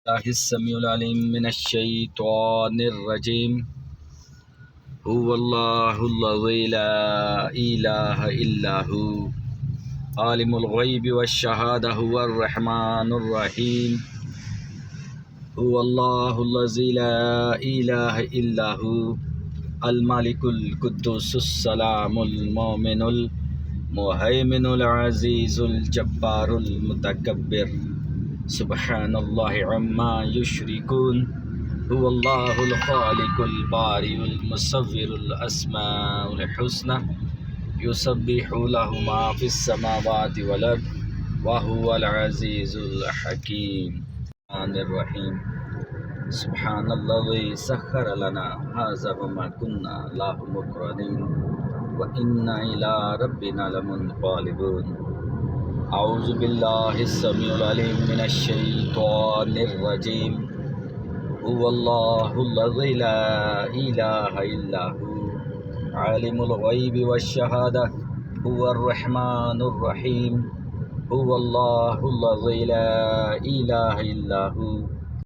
الله السميع العليم من الشيطان الرجيم. هو الله الذي لا إله إلا هو عالم الغيب والشهادة هو الرحمن الرحيم. هو الله الذي لا إله إلا هو الملك القدوس السلام المؤمن المهيمن العزيز الجبار المتكبر سبحان الله عما يشركون. هو الله الخالق البارئ المصور الأسماء الحسنى يسبح له ما في السماوات والأرض وهو العزيز الحكيم. الرحمن الرحيم. سبحان الذي سخر لنا هذا وما كنا له مقرنين وإنا إلى ربنا لمنقلبون. أعوذ بالله السميع العليم من الشيطان الرجيم. هو الله الذي لا إله إلا هو عالم الغيب والشهادة هو الرحمن الرحيم. هو الله الذي لا إله إلا هو